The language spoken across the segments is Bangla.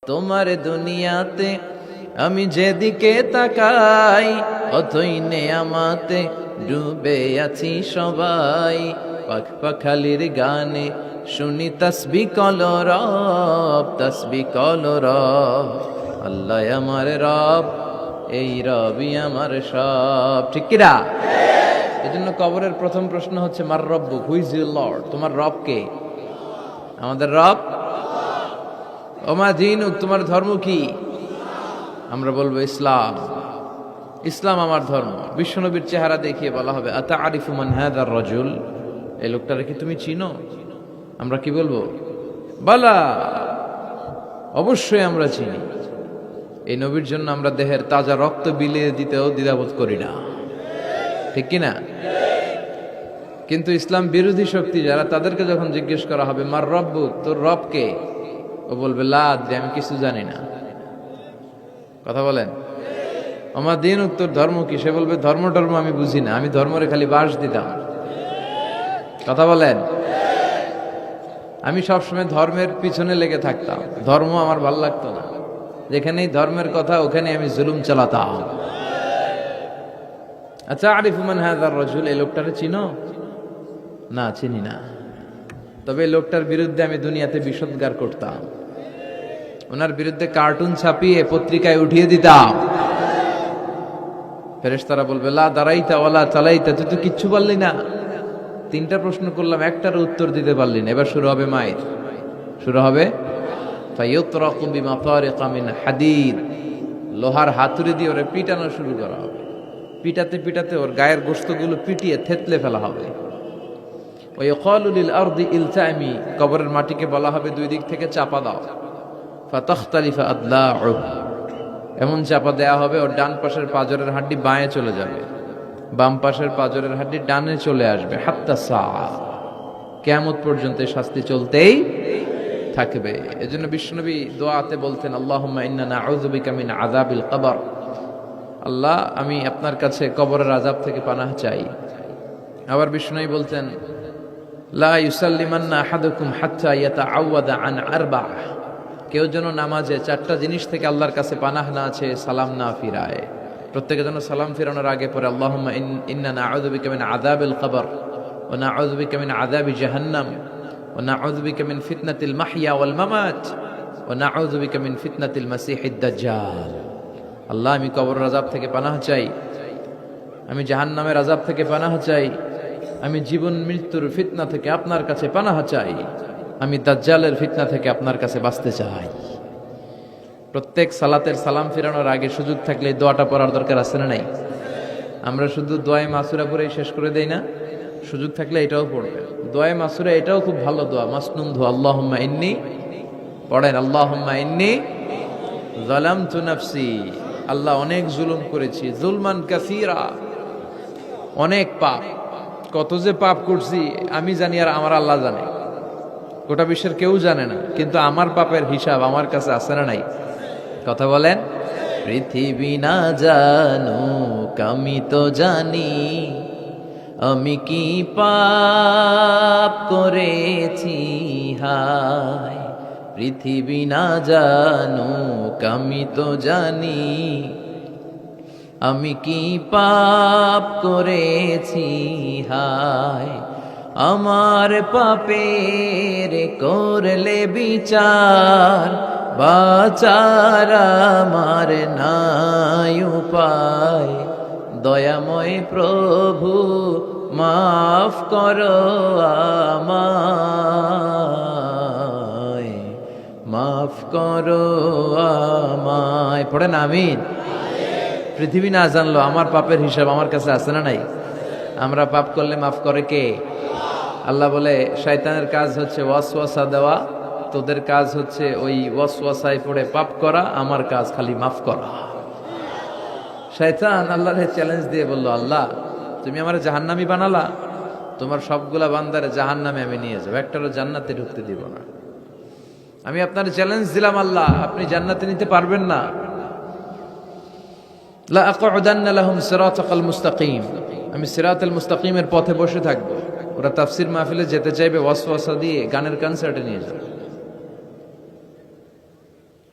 তোমার দুনিয়াতে আমি যেদিকে তাকাই অথই নেয়ামাতে ডুবে আছি সবাই। পাখ পাখালির গানে শুনি তসবি কলরব, তসবি কলরব। আল্লাহ আমার রব, এই রবি আমার সব। ঠিক কিনা? এজন্য কবরের প্রথম প্রশ্ন হচ্ছে মার রব্বুক, হু ইজ ইউর লর্ড? তোমার রব কে? আমাদের রব। ওমা দীনুক, তোমার ধর্ম কি? আমরা বলবো ইসলাম। ইসলাম আমার ধর্ম। বিশ্বনবীর চেহারা দেখিয়ে বলা হবে আতাআরিফু মান হাযার রাজুল, এই লোকটারে কি তুমি চিনো? আমরা কি বলবো? বালা, অবশ্যই আমরা চিনি। এই নবীর জন্য আমরা দেহের তাজা রক্ত বিলিয়ে দিতেও দ্বিধাবোধ করি না। ঠিক কিনা? কিন্তু ইসলাম বিরোধী শক্তি যারা, তাদেরকে যখন জিজ্ঞেস করা হবে মার রব্বুক, তোর রব কে? ও বলবে লা আদরি, আমি কিছু জানি না। কথা বলেন। আমার দিন উত্তর ধর্ম কি? সে বলবে ধর্ম টর্ম আমি বুঝি না, আমি ধর্মরে খালি বাস দিতাম। কথা বলেন। আমি সবসময় ধর্মের পিছনে লেগে থাকতাম, ধর্ম আমার ভাল লাগতো না। যেখানেই ধর্মের কথা ওখানে আমি জুলুম চালাতাম। আচ্ছা, আরিফু মান হাযার রাজুল, এই লোকটারে চিনো? না, চিনি না। তবে এই লোকটার বিরুদ্ধে আমি দুনিয়াতে বিষোদ্গার করতাম, ওনার বিরুদ্ধে কার্টুন ছাপিয়ে পত্রিকায় উঠিয়ে দিতাম। ফেরেশতারা বলবে লা দারাইতা ওয়ালা চালাইতা, তুই তো কিচ্ছু বললি না। তিনটা প্রশ্ন করলাম, একটার উত্তর দিতে পারলি না। এবার শুরু হবে মায়ের, শুরু হবে ফায়ুতরাকু বিমাতারিকা মিন হাদিদ, লোহার হাতুড়ি দিয়ে ওরে পিটানো শুরু করা হবে। পিটাতে পিটাতে ওর গায়ের গোশতগুলো পিটিয়ে থেতলে ফেলা হবে। ওয়াইকালু লিল আরদি ইলতামি, কবরের মাটিকে বলা হবে দুই দিক থেকে চাপা দাও। ফাতাখতালিফা আদলাউ, এমন চাপা দেয়া হবে ওর ডান পাশের পাজরের হাড্ডি বাঁয়ে চলে যাবে, বাম পাশের পাজরের হাড্ডি ডানে চলে আসবে। হাত্তা সাআ, কিয়ামত পর্যন্ত এই শাস্তি চলতেই থাকবে। এজন্য বিশ্বনবী দোয়াতে বলতেন আল্লাহুম্মা ইন্না নাউযু বিকা মিন আযাবিল কবর, আল্লাহ আমি আপনার কাছে কবরের আযাব থেকে পানাহ চাই। আবার বিশ্বনবী বলতেন লা ইউসাল্লিমান্না আহাদুকুম হাত্তা ইয়াতাআওয়াদা আন আরবা'হ, কেউ যেন নামাজে চারটা জিনিস থেকে আল্লাহর কাছে পানাহ না আছে, সালাম না ফিরায়। প্রত্যেকে যেন সালাম ফিরানোর আগে পরে আল্লাহুম্মা ইন্না নাউযু বিকা মিন আযাবিল কবর ওয়া নাউযু বিকা মিন আযাবি জাহান্নাম ওয়া নাউযু বিকা মিন ফিতনাতিল মাহইয়া ওয়াল মামাত ওয়া নাউযু বিকা মিন ফিতনাতিল মাসিহিদ দাজ্জাল। আল্লাহ আমি কবরের আযাব থেকে পানাহ চাই, আমি জাহান্নামের আযাব থেকে পানাহ চাই, আমি জীবন মৃত্যুর ফিতনা থেকে আপনার কাছে পানাহ চাই, আমি দাজ্জালের ফিতনা থেকে আপনার কাছে বাঁচতে চাই। প্রত্যেক সালাতের সালাম ফিরানোর আগে সুযোগ থাকলে দোয়াটা পড়ার দরকার আছে না নাই? আমরা শুধু দোয়ায়ে মাসুরা পড়েই শেষ করে দেই না, সুযোগ থাকলে এটাও পড়বেন। দোয়ায়ে মাসুরা এটাও খুব ভালো দোয়া, মাসনুন দোয়া। আল্লাহুম্মা ইন্নী, পড়েন আল্লাহুম্মা ইন্নী যালামতু নাফসি, আল্লাহ অনেক জুলুম করেছি, জুলমান কাসীরা, অনেক পাপ। কত যে পাপ করছি আমি জানি আর আমার আল্লাহ জানে, গোটা বিশ্বের কেউ জানে না। কিন্তু আমার পাপের হিসাব আমার কাছে আছে না নাই? কথা বলেন। পৃথিবী না জানুক আমি তো জানি, আমি কি পাপ করেছি হায়। পৃথিবী না জানুক আমি তো জানি, আমি কি পাপ করেছি হায়। আমার পাপের করলে বিচার, বাঁচার আমার নাই উপায়। দয়াময় প্রভু মাফ করো আমায়, মাফ করো আমায়। পড়েন আমিন। পৃথিবী না জানলো আমার পাপের হিসাব আমার কাছে আছে না নাই? আমরা পাপ করলে মাফ করে কে? আল্লাহ বলে শয়তানের কাজ হচ্ছে ওয়াসওয়াসা দেওয়া, তোদের কাজ হচ্ছে ওই ওয়াসওয়াসায় পড়ে পাপ করা, আমার কাজ খালি মাফ করা। শয়তান আল্লাহর চ্যালেঞ্জ দিয়ে বলল, আল্লাহ তুমি আমার জাহান্নামী বানালা, তোমার সবগুলা বান্দারে জাহান্নামে আমি নিয়ে যাবো, একটারও জান্নাতে ঢুকতে দিব না। আমি আপনার চ্যালেঞ্জ দিলাম আল্লাহ, আপনি জান্নাতে নিতে পারবেন না। লা আকুদান্না লাহুম সিরাতাকাল মুস্তাকিম, আমি সিরাতাল মুস্তাকিমের পথে বসে থাকবো। ওরা তাফসির মাহফিলে যেতে চাইবে, ওয়াসওয়াসা দিয়ে গানের কনসার্টে নিয়ে যাবে।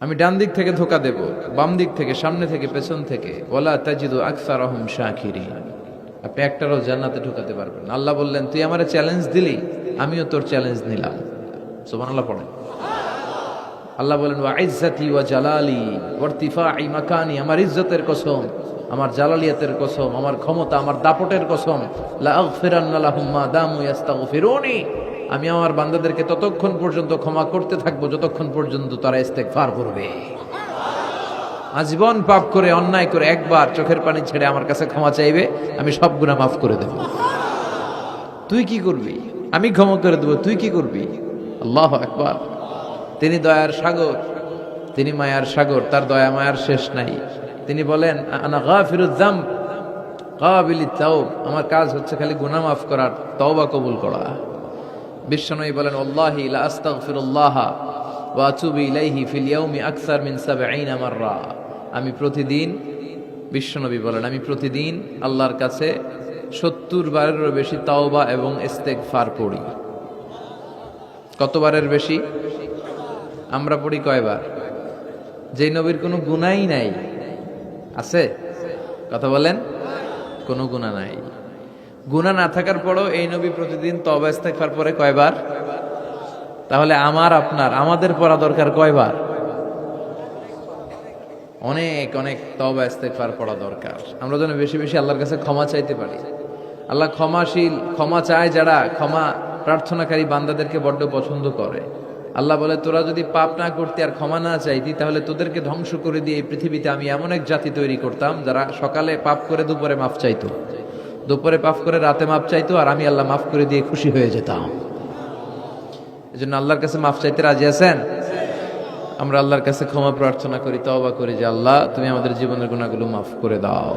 আমি ডান দিক থেকে ধোকা দেব, বাম দিক থেকে, সামনে থেকে, পেছন থেকে। ওয়ালা তাজিদু আকসারাহুম শাকিরিন। আপনি একটারও জান্নাতে ঢোকাতে পারবেন না। আল্লাহ বললেন, তুই আমারে চ্যালেঞ্জ দিলি, আমিও তোর চ্যালেঞ্জ নিলাম। সুবহানাল্লাহ পড়েন। আল্লাহ বলেন, ওয়া ইজ্জাতি ওয়া জালালি ওয়া ইরতিফাই মাকানি, আমার ইজ্জতের কসম, আমার জালালিয়াতের কসম, আমার ক্ষমতা, আমার দাপটের কসম, লা আগফিরান্না লাহুম মা দামু ইস্তাগফিরুনি, আমি আমার বান্দাদেরকে ততক্ষণ পর্যন্ত ক্ষমা করতে থাকবো যতক্ষণ পর্যন্ত তারা ইস্তেগফার করবে। আজীবন পাপ করে, অন্যায় করে একবার চোখের পানি ছেড়ে আমার কাছে ক্ষমা চাইবে, আমি সব গুনাহ মাফ করে দেব। তুই কি করবি? আমি ক্ষমা করে দেব, তুই কি করবি? আল্লাহু আকবার। তিনি দয়ার সাগর, তিনি মায়ার সাগর, তার দয়া মায়ার শেষ নাই। তিনি বলেন, আনা গাফিরুয যামব কাবিলিত তাওব, আমার কাজ হচ্ছে খালি গুনাহ মাফ করার, তওবা কবুল করা। বিশ্বনবী বলেন, আল্লাহি লা আস্তাগফিরুল্লাহ ওয়া আতুবু ইলাইহি ফিল ইয়াউমি আকসার মিন ৭০ মাররা। আমি প্রতিদিন, বিশ্বনবী বলেন, আমি প্রতিদিন আল্লাহর কাছে ৭০ বারেরও বেশি তাওবা এবং ইস্তেগফার পড়ি। কতবারের বেশি? আমরা পড়ি কয়বার? যেই নবীর কোনো গুনাহই নাই, আছে? কথা বলেন, কোনো গুনাহ নাই। গুনাহ না থাকার পরেও এই নবী প্রতিদিন তওবা ইস্তেগফার পড়ে কয়বার? তাহলে আমার, আপনার, আমাদের পড়া দরকার কয়বার? অনেক অনেক তওবা ইস্তেগফার পড়া দরকার। আমরা যেন বেশি বেশি আল্লাহর কাছে ক্ষমা চাইতে পারি। আল্লাহ ক্ষমাশীল, ক্ষমা চায় যারা, ক্ষমা প্রার্থনাকারী বান্দাদেরকে বড্ড পছন্দ করে। আল্লাহ বলে, তোরা যদি পাপ না করতে আর ক্ষমা না চাইতি, তাহলে তোদেরকে ধ্বংস করে দিয়ে এই পৃথিবীতে আমি এমন এক জাতি তৈরি করতাম যারা সকালে পাপ করে দুপুরে মাফ চাইতো, দুপুরে পাপ করে রাতে মাফ চাইতো, আর আমি আল্লাহ মাফ করে দিয়ে খুশি হয়ে যেতাম। এই জন্য আল্লাহর কাছে মাফ চাইতে রাজি আছেন? আমরা আল্লাহর কাছে ক্ষমা প্রার্থনা করি, তওবা করি যে আল্লাহ তুমি আমাদের জীবনের গুনাহগুলো মাফ করে দাও।